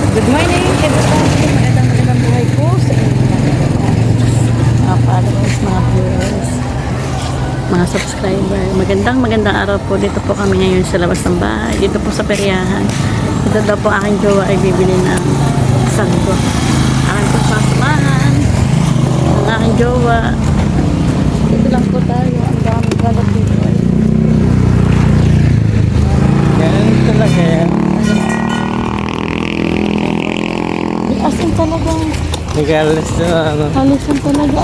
Good morning, everybody. Magandang buhay po sa inyo. Mga followers, mga viewers, mga subscriber. Magandang araw po. Dito po kami ngayon sa labas ng bahay. Dito po sa peryahan. Ito daw po aking jowa ay bibili ng sanggo. Aking po sasamahan ang aking jowa. Dito lang po tayo. Ang daming balat dito. Ganun talaga yan. Asin talagang Nag-alas na ano. halisan talaga.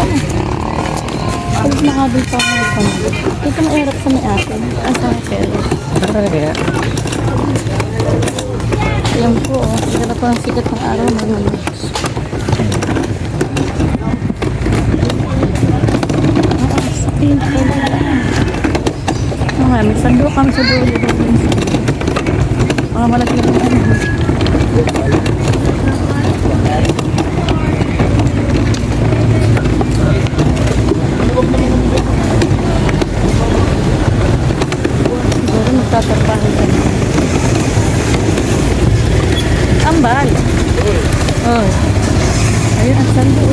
Pag nakabil pa ako ito. Dito mahirap sa may atin. Asa pero. Kaya. Ayan po, oh. Sigara po ang sikat ng araw mag-lunch. Spin talaga. May sando kami sa dulo. Malaki na ano. Siguro magtatrapahan ka na. Ambal. Oh. Ayun ang sando.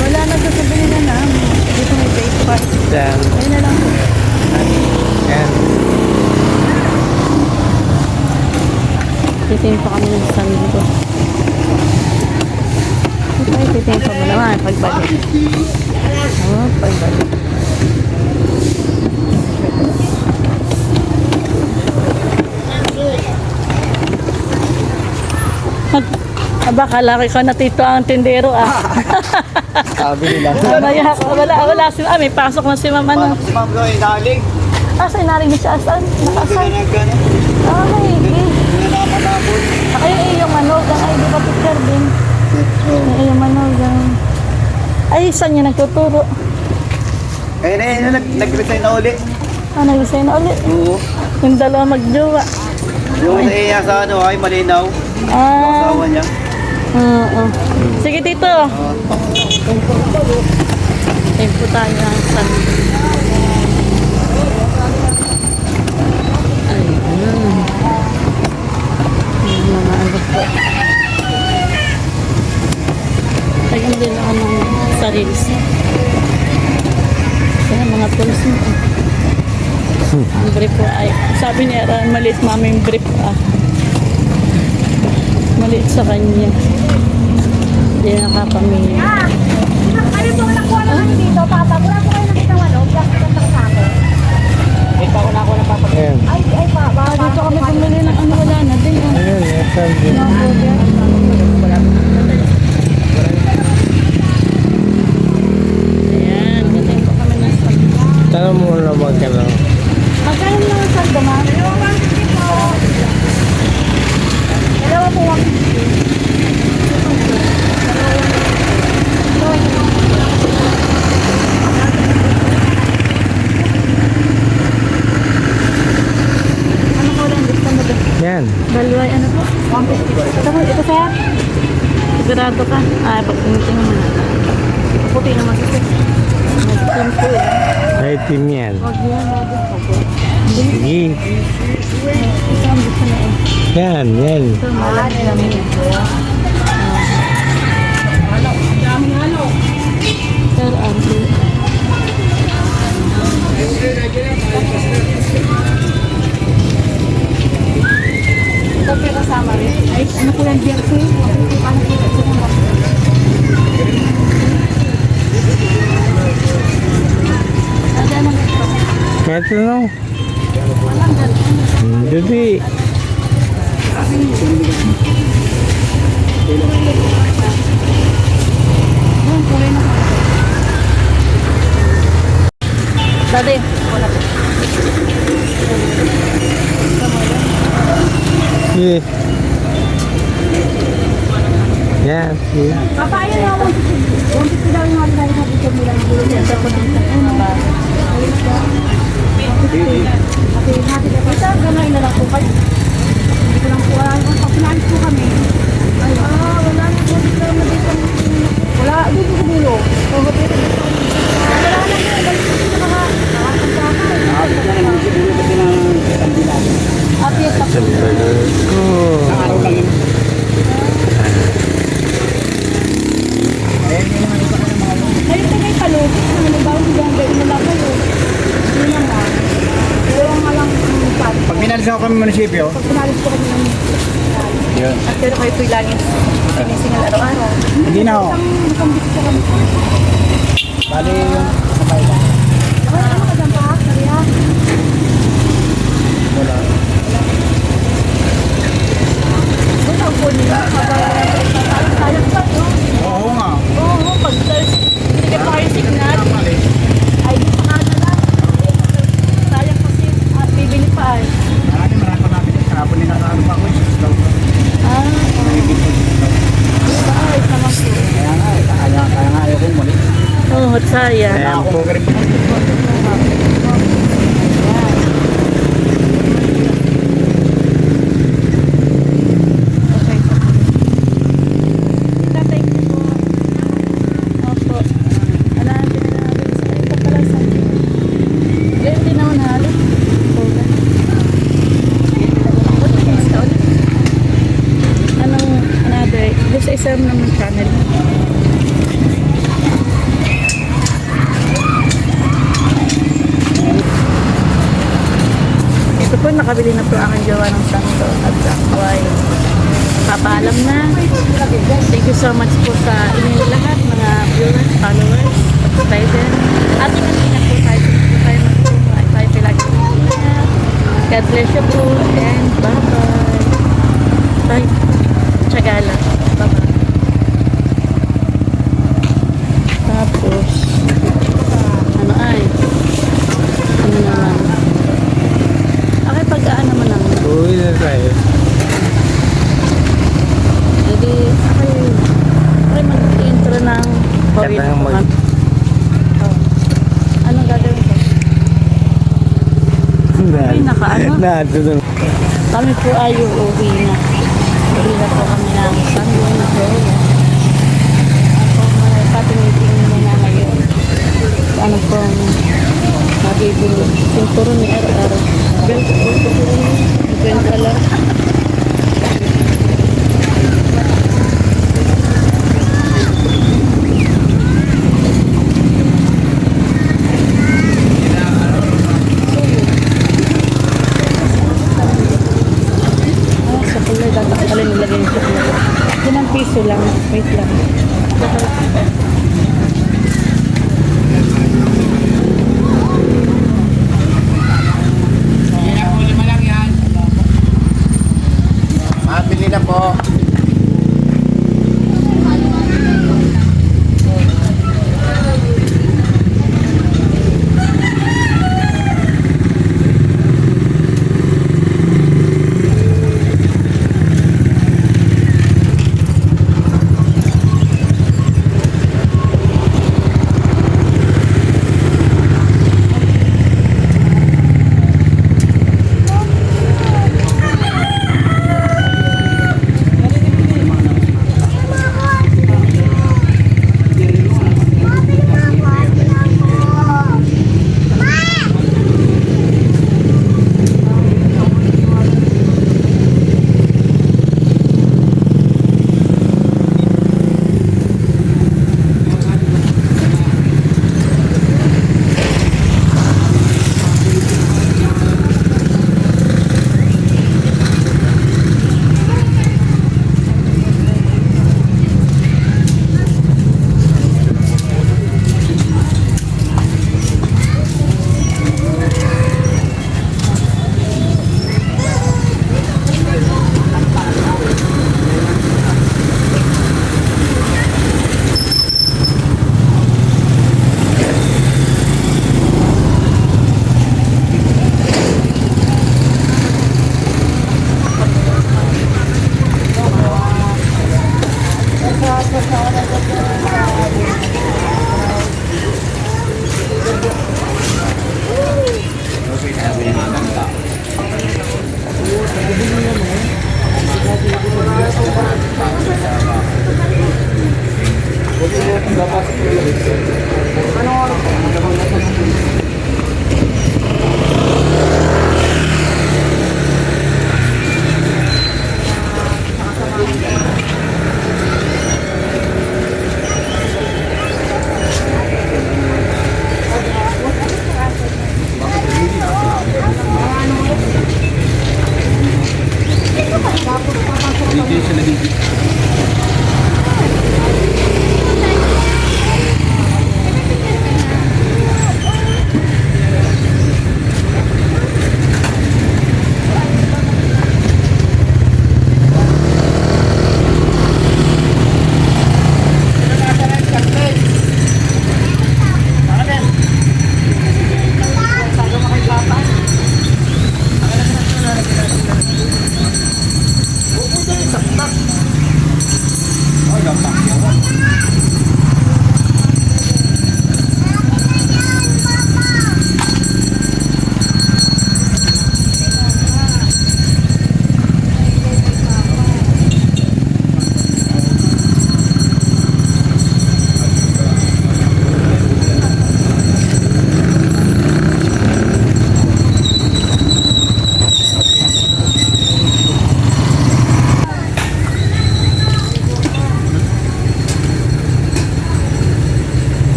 Wala na doon sa binila namin. Dito may bake park. Yan. Ayun na lang po. Yan. Titingin pa kami ng sando. Okay, titingin pa mo naman pagbalik. Oh, pagbalik. Aba, kalaki ka na tito ang tindero Sabi nila. Mamaya, wala si may pasok na si mama no. Si Ma'am Roy, naling. Sa inaring niya siya asan? Hindi Nakasan? ka nagkano. Ay, Hindi na nakamatapon. ay, yung manogang. Ay, di ba picture din? Ay, yung manogang. Ay, saan niya nagtuturo? Kaya na yun, nag-resign na uli. Nag-resign na ulit. Oo. Yung dalawa magjowa. Yung iya sa ano, ay malinaw. Yung Ah, asawa niya. oo. Sige, tito. Ayun po tayo ang sando. Ayun. Yung mga ano po. Tagam din ako ng sarili. Kaya mga tools mo. Ang brief po ay, sabi niya, maliit mami yung brief maliit sa kanya. Hindi nakapamili. Ano po nakuha naman dito, Papa? Wala po kayo nakita walo? Plastic ang sa akin. May pa na ako ng papa. Yan. Ay, Papa. Dito kami pumili ng ano, wala na din. Ayun, yan. Sabi. Ayan, ganyan po kami ng saldo. Tanong mo na magkano. Magkano na ang saldo, ma'am? Dalawa po ang Ano ko lang gusto mo doon? Yan. Balway, ano po? 150. Ito sir? Sigurado ka? Pagpunting mo na. Puti naman sa sir. Nag-team po eh. May team yan. Huwag yan, huwag yan. Sige. Ito ang gusto na eh. Yan, yan. Ito, malaki namin eh. Sir, ito po kasama rin. Ay, ano ko lang jersey? Ano po ito naman? Ada naman ito. Kaya tanong. Walang ganun. Hindi. Yung kulay na. Dati. Sige. Yan, sige. Papa, ayun na 150. 150 daw yung mga tayo natin sa Milan. Ito po dito. Ito, gano'n na lang po kayo. Hindi ko lang po alam. Naalis po kami. Ay, wala na po. Wala, dito sa dulo. Wala na po. Balik po dito nakakasakay. Apit pa po. Araw lang yun. Ayun pa may palugit. Ano ba? Hanggang na lang kayo. Yun naman. Pero nga lang pan. Pag minalis ako kami munisipyo, Pag pinalis po kami ng yun. at pero kayo po'y laging sinisingal araw-araw. Hindi na ako. Isang bisit po kami. Bali yung sabay lang. Ano ka dyan pa? Kaya? Wala. Doon ang po nila. Sayang pa, no? Oo nga. Oo, pag hindi ka fire signal, Mali. ay di pa na lang. Sayang kasi bibili pa ay. Marami pa namin. Kahapon din nakaano pa ako. Ah, ay, sama po. Kaya nga ayaw kong mali. Oh, sayang. Ayan Ako po. ka rin po. Tatay ko po. Opo. Wala, hindi na natin. Sa ito pala sa... Ganyan din naman halos. Okay. Anong another? Doon sa isang naman channel. Ito po, nakabili na po ang jowa ng santo at ang wine. Papaalam na. Thank you so much po sa inyong lahat, mga viewers, followers, subscribers. Ating ingat po tayo. Po tayo magpupunta. Tayo palagi po. God bless you po and bye-bye. Bye. Tsagala. Bye-bye. Tapos, ano ay? Ano naman? Okay, pag-aan naman naman. Uwi na tayo. Hindi, okay mag-intro ng COVID. Kailangan mag- Oh. Anong gagawin ko? Ay, nakaano? Natulog. Kami po ay uuwi na. Uuwi na po kami ng San Juan, Florida. Ako, may patingin muna ngayon. Ano po, mabibili. Sinturo ni araw-araw. Belt po, kwenta lang. Sa kulay, dapat pala nilagay yung chocolate. Yun ang piso lang. Wait lang. Mabili na po.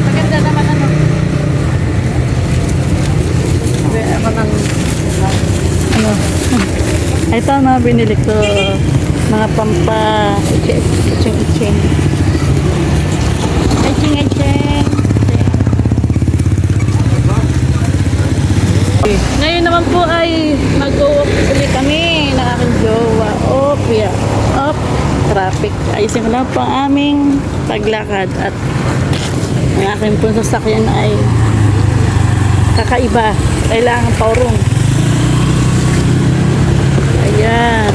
Maganda naman ano. Ako ng ano. Ito na binili ko. Mga pampa itching. Itching. Ngayon naman po ay mag-walk ulit kami ng aking jowa. Traffic. Ayusin ko lang po ang aming paglakad at ang aking pong sasakyan ay kakaiba. Kailangan paurong. Ayan.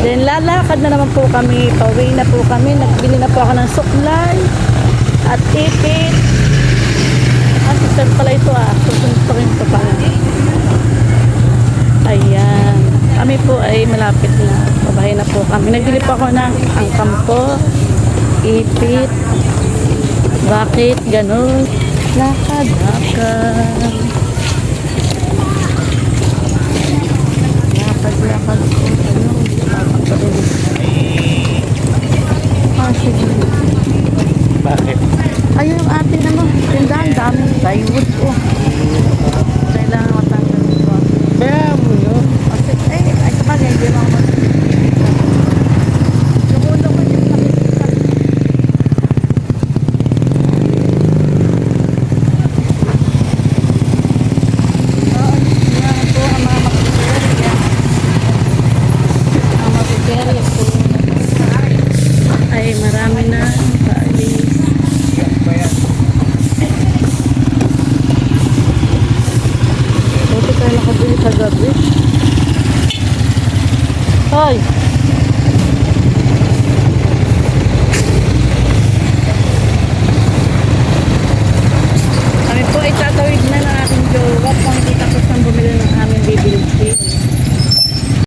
Then lalakad na naman po kami. Pauwi na po kami. Nagbili na po ako ng suklay at ipit. Sister pala ito susunod pa rin ito pala. Ayan. Kami po ay malapit na. Babahay na po kami. Nagbili po ako ng ang kampo, ipit, bakit, ganun. Lakad. Lakad po. Sige. Bakit? Ayun yung atin tindahan, daming plywood po. Kailangan matanggal ito. Kaya mo yun. Kasi, ay sabagay, hindi mo ako Subulo ko yung nakikita. Yan po ang mga makikita. Ang makikita po. Ay, marami na. Paalis. Buti tayo nakabili kagabi. Hoy!